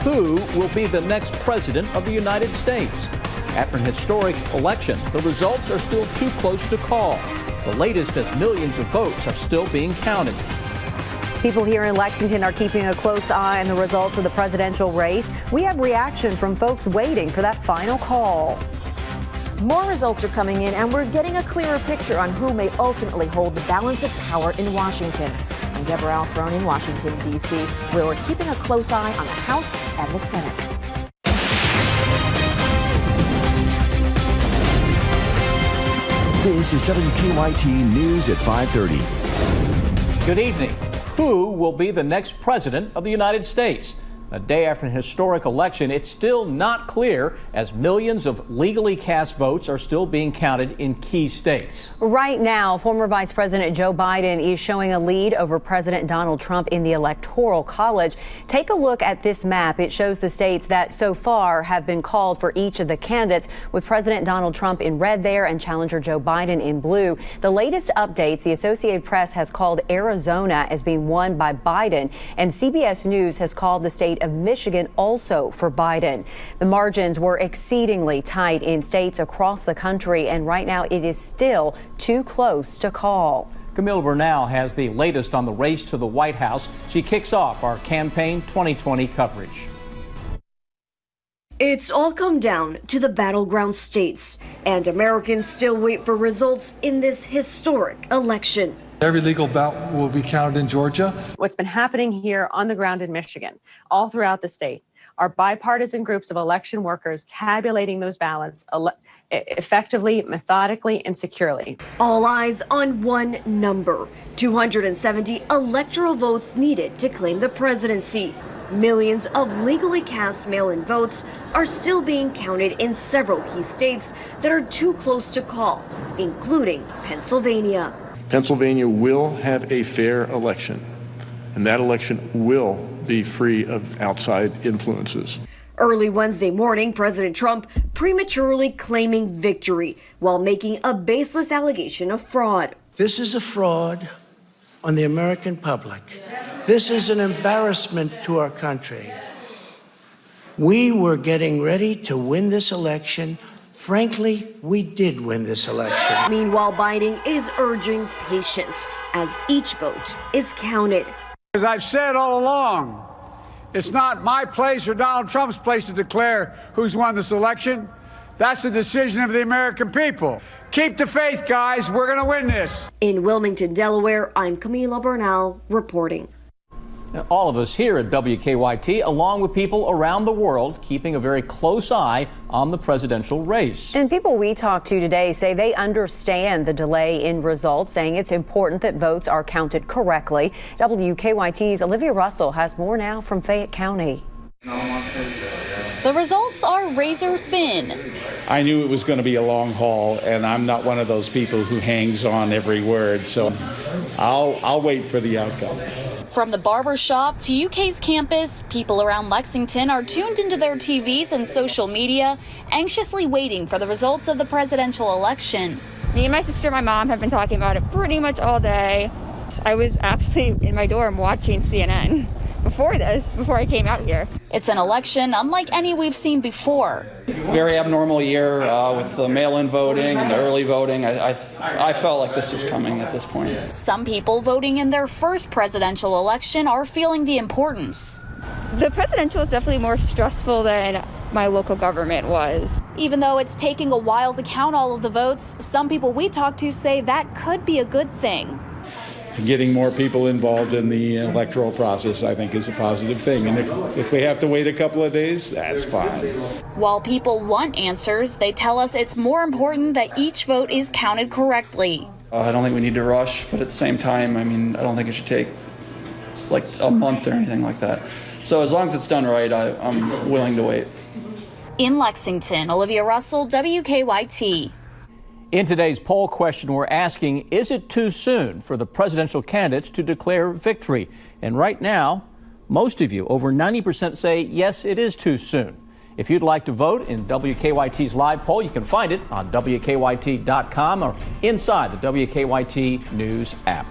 Who will be the next president of the United States? After an historic election, the results are still too close to call. The latest as millions of votes are still being counted. People here in Lexington are keeping a close eye on the results of the presidential race. We have reaction from folks waiting for that final call. More results are coming in, and we're getting a clearer picture on who may ultimately hold the balance of power in Washington. I'm Deborah Alfrone in Washington, D.C., where we're keeping a close eye on the House and the Senate. This is WKYT News at 5:30. Good evening. Who will be the next president of the United States? A day after an historic election, it's still not clear as millions of legally cast votes are still being counted in key states. Right now, former Vice President Joe Biden is showing a lead over President Donald Trump in the Electoral College. Take a look at this map. It shows the states that so far have been called for each of the candidates, with President Donald Trump in red there and challenger Joe Biden in blue. The latest updates, the Associated Press has called Arizona as being won by Biden, and CBS News has called the state of Michigan also for Biden. The margins were exceedingly tight in states across the country, and right now it is still too close to call. Camille Bernal has the latest on the race to the White House. She kicks off our Campaign 2020 coverage. It's all come down to the battleground states, and Americans still wait for results in this historic election. Every legal ballot will be counted in Georgia. What's been happening here on the ground in Michigan, all throughout the state, are bipartisan groups of election workers tabulating those ballots effectively, methodically, and securely. All eyes on one number: 270 electoral votes needed to claim the presidency. Millions of legally cast mail-in votes are still being counted in several key states that are too close to call, including Pennsylvania. Pennsylvania will have a fair election, and that election will be free of outside influences. Early Wednesday morning, President Trump prematurely claiming victory while making a baseless allegation of fraud. This is a fraud on the American public. This is an embarrassment to our country. We were getting ready to win this election. Frankly, we did win this election. Meanwhile, Biden is urging patience as each vote is counted. As I've said all along, it's not my place or Donald Trump's place to declare who's won this election. That's the decision of the American people. Keep the faith, guys. We're going to win this. In Wilmington, Delaware, I'm Camila Bernal reporting. All of us here at WKYT, along with people around the world, keeping a very close eye on the presidential race. And people we talked to today say they understand the delay in results, saying it's important that votes are counted correctly. WKYT's Olivia Russell has more now from Fayette County. The results are razor thin. I knew it was going to be a long haul, and I'm not one of those people who hangs on every word, so I'll wait for the outcome. From the barber shop to UK's campus, people around Lexington are tuned into their TVs and social media, anxiously waiting for the results of the presidential election. Me and my sister and my mom have been talking about it pretty much all day. I was actually in my dorm watching CNN before I came out here. It's an election unlike any we've seen before. Very abnormal year with the mail-in voting and the early voting. I felt like this was coming at this point. Some people voting in their first presidential election are feeling the importance. The presidential is definitely more stressful than my local government was. Even though it's taking a while to count all of the votes, some people we talked to say that could be a good thing. Getting more people involved in the electoral process, I think, is a positive thing. And if we have to wait a couple of days, that's fine. While people want answers, they tell us it's more important that each vote is counted correctly. I don't think we need to rush, but at the same time, I don't think it should take like a month or anything like that. So as long as it's done right, I'm willing to wait. In Lexington, Olivia Russell, WKYT. In today's poll question, we're asking, is it too soon for the presidential candidates to declare victory? And right now, most of you, over 90%, say yes, it is too soon. If you'd like to vote in WKYT's live poll, you can find it on WKYT.com or inside the WKYT News app.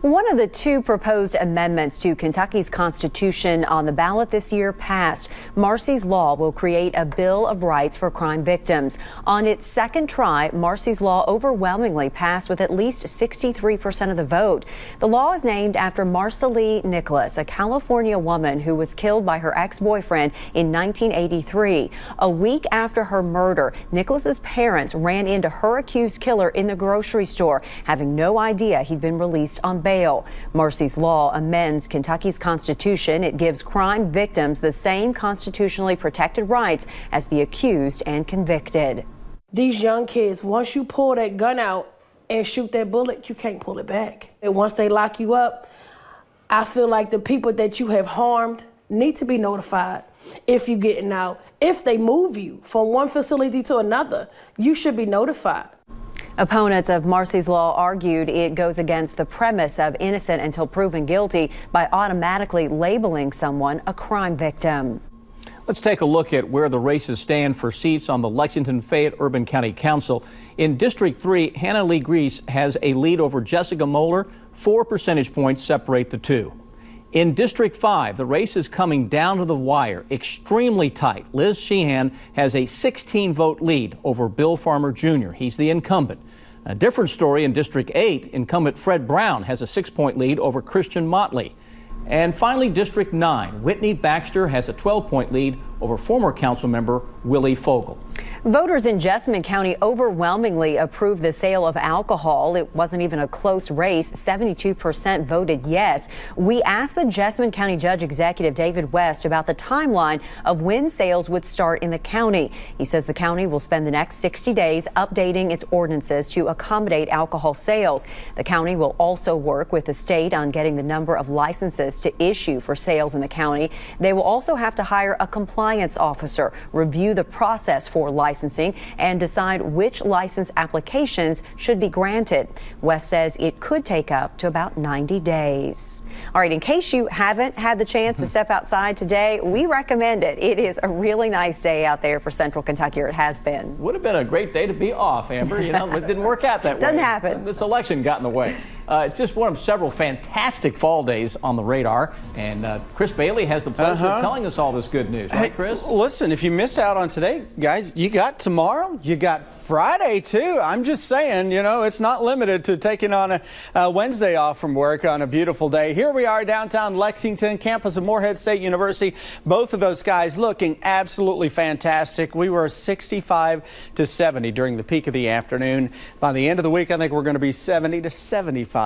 One of the two proposed amendments to Kentucky's Constitution on the ballot this year passed. Marsy's Law will create a Bill of Rights for crime victims. On its second try, Marsy's Law overwhelmingly passed with at least 63% of the vote. The law is named after Marsalee Nicholas, a California woman who was killed by her ex-boyfriend in 1983. A week after her murder, Nicholas's parents ran into her accused killer in the grocery store, having no idea he'd been released on bail. Marsy's Law amends Kentucky's Constitution. It gives crime victims the same constitutionally protected rights as the accused and convicted. These young kids, once you pull that gun out and shoot that bullet, you can't pull it back. And once they lock you up, I feel like the people that you have harmed need to be notified. If you're getting out, if they move you from one facility to another, you should be notified. Opponents of Marsy's Law argued it goes against the premise of innocent until proven guilty by automatically labeling someone a crime victim. Let's take a look at where the races stand for seats on the Lexington-Fayette Urban County Council. In District 3, Hannah Lee Grease has a lead over Jessica Moeller. 4 percentage points separate the two. In District 5, the race is coming down to the wire, extremely tight. Liz Sheehan has a 16-vote lead over Bill Farmer Jr. He's the incumbent. A different story in District 8, incumbent Fred Brown has a 6-point lead over Christian Motley. And finally, District 9, Whitney Baxter has a 12-point lead over former council member Willie Fogel. Voters in Jessamine County overwhelmingly approved the sale of alcohol. It wasn't even a close race. 72% voted yes. We asked the Jessamine County Judge Executive David West about the timeline of when sales would start in the county. He says the county will spend the next 60 days updating its ordinances to accommodate alcohol sales. The county will also work with the state on getting the number of licenses to issue for sales in the county. They will also have to hire a compliance officer, review the process for licensing, and decide which license applications should be granted. West says it could take up to about 90 days. All right, in case you haven't had the chance to step outside today, we recommend it. It is a really nice day out there for Central Kentucky, or it has been. Would have been a great day to be off, Amber. You know, it didn't work out that way. Doesn't happen. This election got in the way. It's just one of several fantastic fall days on the radar, and Chris Bailey has the pleasure of telling us all this good news. Right, Chris? Listen, if you missed out on today, guys, you got tomorrow, you got Friday too. I'm just saying, you know, it's not limited to taking on a Wednesday off from work on a beautiful day. Here we are downtown Lexington, campus of Morehead State University. Both of those skies looking absolutely fantastic. We were 65 to 70 during the peak of the afternoon. By the end of the week, I think we're going to be 70 to 75.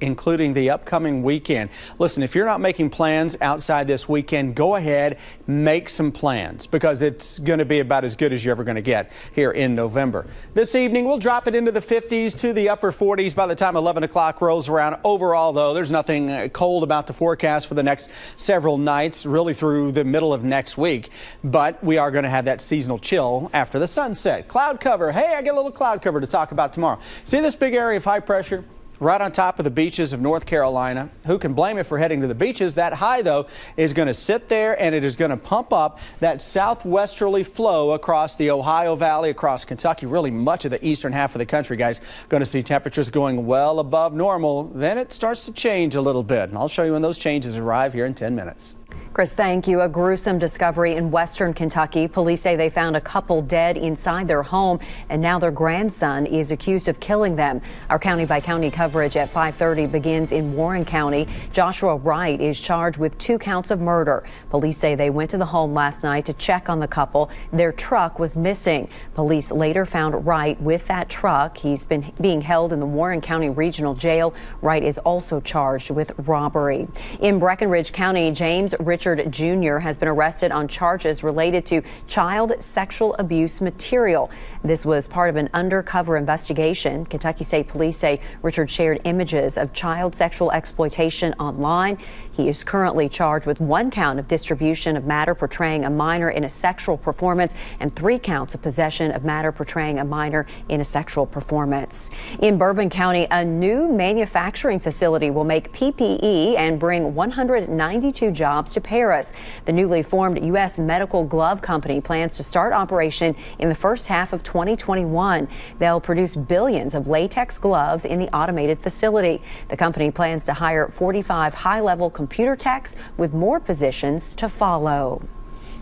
Including the upcoming weekend. Listen, if you're not making plans outside this weekend, go ahead, make some plans, because it's going to be about as good as you're ever going to get here in November. This evening, we'll drop it into the 50s to the upper 40s by the time 11 o'clock rolls around. Overall, though, there's nothing cold about the forecast for the next several nights, really through the middle of next week. But we are going to have that seasonal chill after the sunset. Cloud cover. Hey, I get a little cloud cover to talk about tomorrow. See this big area of high pressure? Right on top of the beaches of North Carolina. Who can blame it for heading to the beaches? That high, though, is going to sit there, and it is going to pump up that southwesterly flow across the Ohio Valley, across Kentucky, really much of the eastern half of the country, guys. Going to see temperatures going well above normal. Then it starts to change a little bit, and I'll show you when those changes arrive here in 10 minutes. Chris, thank you. A gruesome discovery in western Kentucky. Police say they found a couple dead inside their home, and now their grandson is accused of killing them. Our county-by-county coverage at 5:30 begins in Warren County. Joshua Wright is charged with 2 counts of murder. Police say they went to the home last night to check on the couple. Their truck was missing. Police later found Wright with that truck. He's been being held in the Warren County Regional Jail. Wright is also charged with robbery. In Breckinridge County, James Richard Jr. has been arrested on charges related to child sexual abuse material. This was part of an undercover investigation. Kentucky State Police say Richard shared images of child sexual exploitation online. He is currently charged with 1 count of distribution of matter portraying a minor in a sexual performance and 3 counts of possession of matter portraying a minor in a sexual performance. In Bourbon County, a new manufacturing facility will make PPE and bring 192 jobs to Paris. The newly formed U.S. Medical Glove Company plans to start operation in the first half of 2021. They'll produce billions of latex gloves in the automated facility. The company plans to hire 45 high-level computer techs with more positions to follow.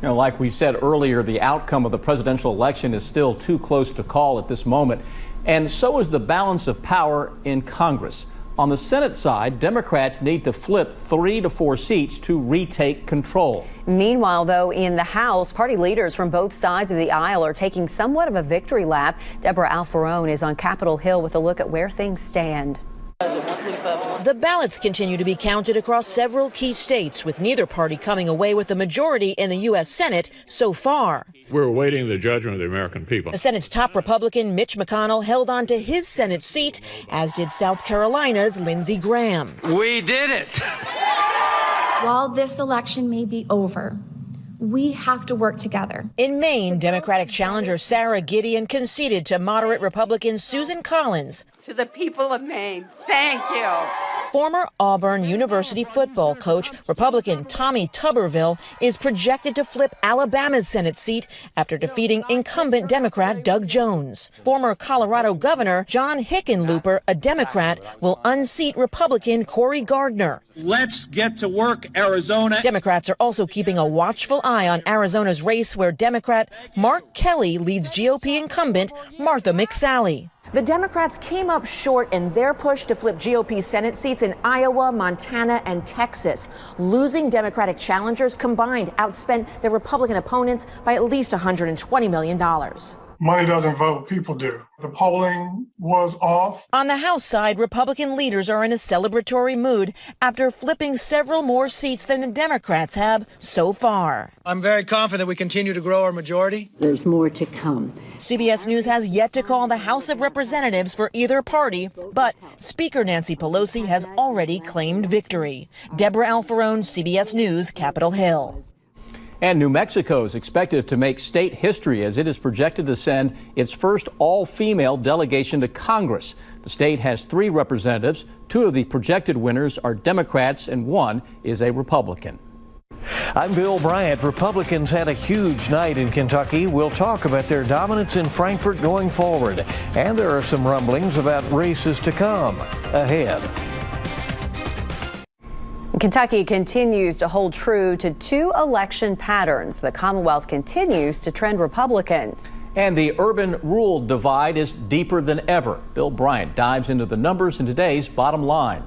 You know, like we said earlier, the outcome of the presidential election is still too close to call at this moment, and so is the balance of power in Congress. On the Senate side, Democrats need to flip 3 to 4 seats to retake control. Meanwhile, though, in the House, party leaders from both sides of the aisle are taking somewhat of a victory lap. Deborah Alfarone is on Capitol Hill with a look at where things stand. The ballots continue to be counted across several key states, with neither party coming away with the majority in the U.S. Senate so far. We're awaiting the judgment of the American people. The Senate's top Republican, Mitch McConnell, held on to his Senate seat, as did South Carolina's Lindsey Graham. We did it! While this election may be over, we have to work together. In Maine, Democratic challenger Sarah Gideon conceded to moderate Republican Susan Collins. To the people of Maine, thank you. Former Auburn University football coach, Republican Tommy Tuberville, is projected to flip Alabama's Senate seat after defeating incumbent Democrat Doug Jones. Former Colorado Governor John Hickenlooper, a Democrat, will unseat Republican Cory Gardner. Let's get to work, Arizona. Democrats are also keeping a watchful eye on Arizona's race, where Democrat Mark Kelly leads GOP incumbent Martha McSally. The Democrats came up short in their push to flip GOP Senate seats in Iowa, Montana, and Texas. Losing Democratic challengers combined outspent their Republican opponents by at least $120 million. Money doesn't vote, people do. The polling was off. On the House side, Republican leaders are in a celebratory mood after flipping several more seats than the Democrats have so far. I'm very confident we continue to grow our majority. There's more to come. CBS News has yet to call the House of Representatives for either party, but Speaker Nancy Pelosi has already claimed victory. Deborah Alfarone, CBS News, Capitol Hill. And New Mexico is expected to make state history as it is projected to send its first all-female delegation to Congress. The state has 3 representatives. 2 of the projected winners are Democrats and 1 is a Republican. I'm Bill Bryant. Republicans had a huge night in Kentucky. We'll talk about their dominance in Frankfort going forward. And there are some rumblings about races to come ahead. Kentucky continues to hold true to 2 election patterns. The Commonwealth continues to trend Republican. And the urban-rural divide is deeper than ever. Bill Bryant dives into the numbers in today's Bottom Line.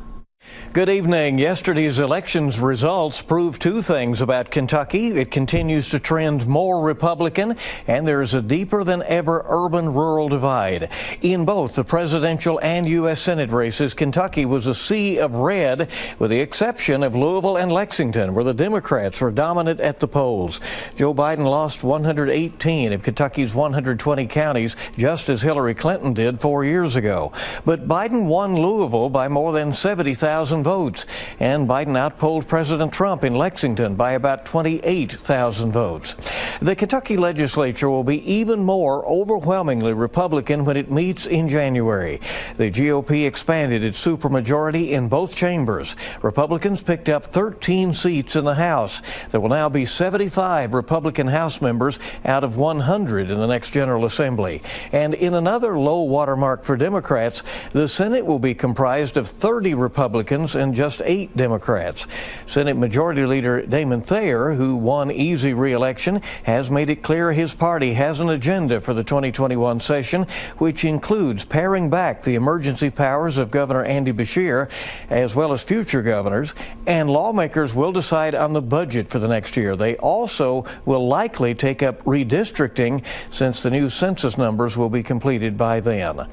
Good evening. Yesterday's elections results prove 2 things about Kentucky. It continues to trend more Republican, and there is a deeper than ever urban-rural divide. In both the presidential and U.S. Senate races, Kentucky was a sea of red, with the exception of Louisville and Lexington, where the Democrats were dominant at the polls. Joe Biden lost 118 of Kentucky's 120 counties, just as Hillary Clinton did 4 years ago. But Biden won Louisville by more than 70,000 votes, and Biden outpolled President Trump in Lexington by about 28,000 votes. The Kentucky legislature will be even more overwhelmingly Republican when it meets in January. The GOP expanded its supermajority in both chambers. Republicans picked up 13 seats in the House. There will now be 75 Republican House members out of 100 in the next General Assembly. And in another low watermark for Democrats, the Senate will be comprised of 30 Republicans and just 8 Democrats. Senate Majority Leader Damon Thayer, who won easy re-election, has made it clear his party has an agenda for the 2021 session, which includes paring back the emergency powers of Governor Andy Beshear, as well as future governors, and lawmakers will decide on the budget for the next year. They also will likely take up redistricting, since the new census numbers will be completed by then.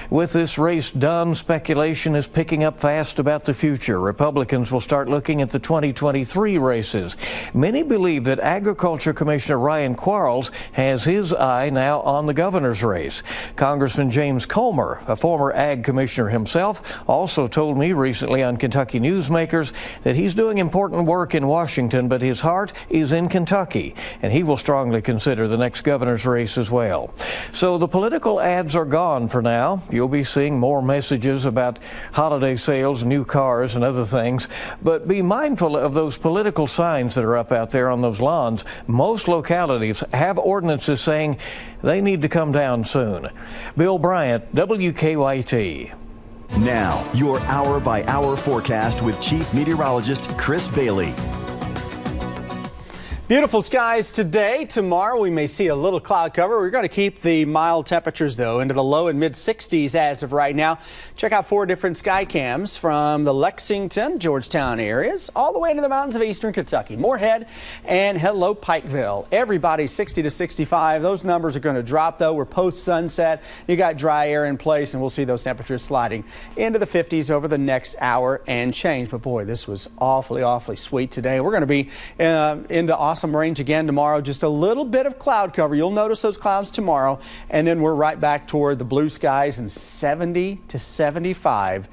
With this race done, speculation is picking up fast about about the future. Republicans will start looking at the 2023 races. Many believe that Agriculture Commissioner Ryan Quarles has his eye now on the governor's race. Congressman James Comer, a former ag commissioner himself, also told me recently on Kentucky Newsmakers that he's doing important work in Washington, but his heart is in Kentucky, and he will strongly consider the next governor's race as well. So the political ads are gone for now. You'll be seeing more messages about holiday sales, new cars, and other things, but be mindful of those political signs that are up out there on those lawns. Most localities have ordinances saying they need to come down soon. Bill Bryant, WKYT. Now, your hour-by-hour forecast with Chief Meteorologist Chris Bailey. Beautiful skies today. Tomorrow we may see a little cloud cover. We're going to keep the mild temperatures, though, into the low and mid 60s as of right now. Check out 4 different sky cams from the Lexington, Georgetown areas all the way into the mountains of eastern Kentucky. Moorhead and hello Pikeville. Everybody 60 to 65. Those numbers are going to drop, though. We're post-sunset. You got dry air in place, and we'll see those temperatures sliding into the 50s over the next hour and change. But boy, this was awfully sweet today. We're going to be into awesome range again tomorrow. Just a little bit of cloud cover. You'll notice those clouds tomorrow, and then we're right back toward the blue skies and 70 to 75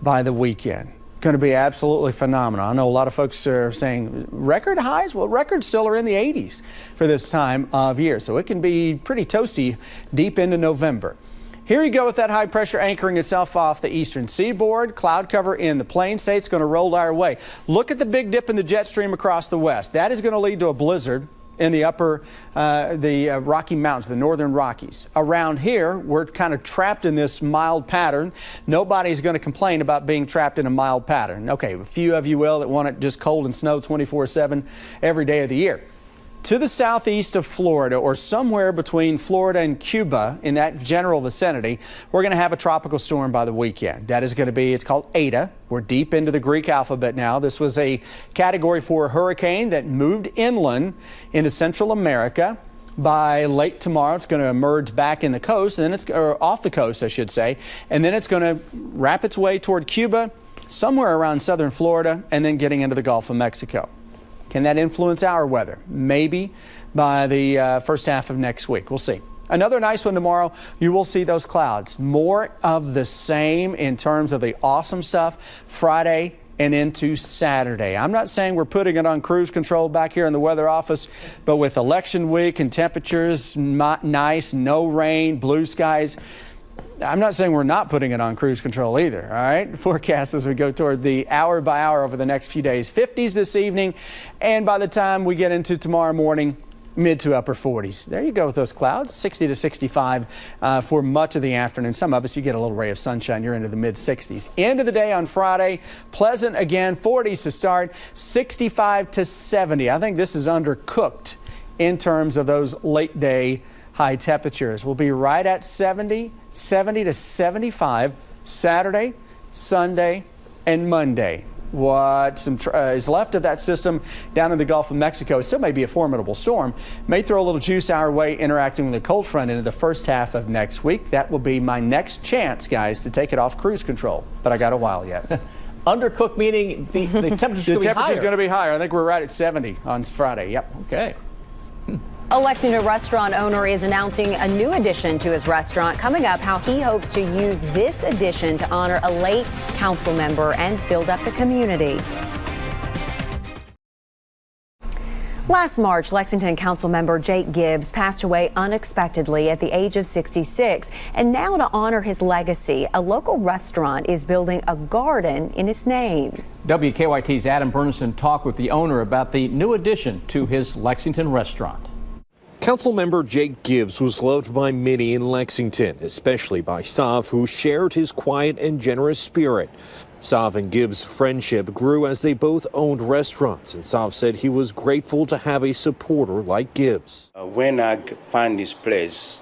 by the weekend. Going to be absolutely phenomenal. I know a lot of folks are saying record highs. Well, records still are in the 80s for this time of year, so it can be pretty toasty deep into November. Here you go with that high pressure anchoring itself off the eastern seaboard. Cloud cover in the plain states going to roll our way. Look at the big dip in the jet stream across the west. That is going to lead to a blizzard in the upper, the Rocky Mountains, the northern Rockies. Around here, we're kind of trapped in this mild pattern. Nobody's going to complain about being trapped in a mild pattern. Okay, a few of you will that want it just cold and snow 24/7 every day of the year. To the southeast of Florida, or somewhere between Florida and Cuba in that general vicinity, we're going to have a tropical storm by the weekend. That is going to be, it's called Eta. We're deep into the Greek alphabet now. This was a Category 4 hurricane that moved inland into Central America. By late tomorrow, it's going to emerge back in the coast, and then it's or off the coast, I should say, and then it's going to wrap its way toward Cuba, somewhere around southern Florida, and then getting into the Gulf of Mexico. Can that influence our weather? Maybe by the first half of next week. We'll see. Another nice one tomorrow. You will see those clouds. More of the same in terms of the awesome stuff Friday and into Saturday. I'm not saying we're putting it on cruise control back here in the weather office, but with election week and temperatures nice, no rain, blue skies, I'm not saying we're not putting it on cruise control either, all right? Forecast as we go toward the hour by hour over the next few days. 50s this evening, and by the time we get into tomorrow morning, mid to upper 40s. There you go with those clouds, 60 to 65 for much of the afternoon. Some of us, you get a little ray of sunshine, you're into the mid 60s. End of the day on Friday, pleasant again, 40s to start, 65 to 70. I think this is undercooked in terms of those late day high temperatures. We'll be right at 70 to 75 Saturday, Sunday, and Monday. What is left of that system down in the Gulf of Mexico, it still may be a formidable storm, may throw a little juice our way interacting with the cold front into the first half of next week. That will be my next chance, guys, to take it off cruise control, but I got a while yet. Undercooked meaning the temperature's going to be higher. I think we're right at 70 on Friday. Yep. Okay. A Lexington restaurant owner is announcing a new addition to his restaurant. Coming up, how he hopes to use this addition to honor a late council member and build up the community. Last March, Lexington council member Jake Gibbs passed away unexpectedly at the age of 66. And now to honor his legacy, a local restaurant is building a garden in his name. WKYT's Adam Bernison talked with the owner about the new addition to his Lexington restaurant. Councilmember Jake Gibbs was loved by many in Lexington, especially by Sav, who shared his quiet and generous spirit. Sav and Gibbs' friendship grew as they both owned restaurants, and Sav said he was grateful to have a supporter like Gibbs. When I found this place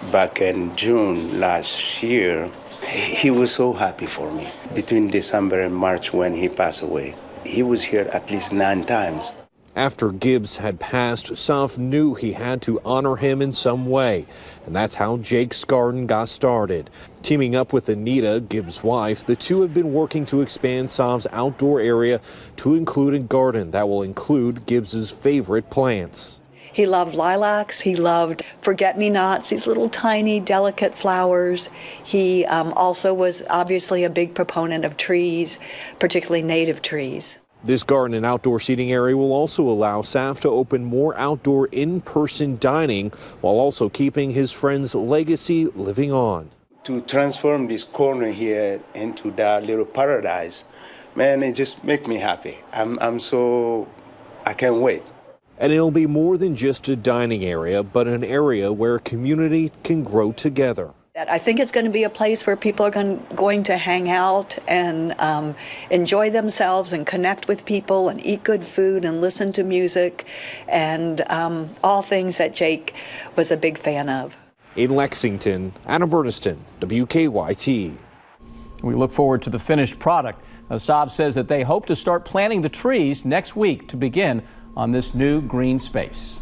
back in June last year, he was so happy for me. Between December and March when he passed away, he was here at least 9 times. After Gibbs had passed, Sav knew he had to honor him in some way, and that's how Jake's garden got started. Teaming up with Anita, Gibbs' wife, the two have been working to expand Sav's outdoor area to include a garden that will include Gibbs' favorite plants. He loved lilacs, he loved forget-me-nots, these little tiny, delicate flowers. He also was obviously a big proponent of trees, particularly native trees. This garden and outdoor seating area will also allow Sav to open more outdoor in-person dining while also keeping his friend's legacy living on. To transform this corner here into that little paradise, man, it just makes me happy. I can't wait. And it'll be more than just a dining area, but an area where a community can grow together. I think it's going to be a place where people are going to hang out and enjoy themselves and connect with people and eat good food and listen to music and all things that Jake was a big fan of. In Lexington, Adam Burniston, Wkyt. We look forward to the finished product. Saab says that they hope to start planting the trees next week to begin on this new green space.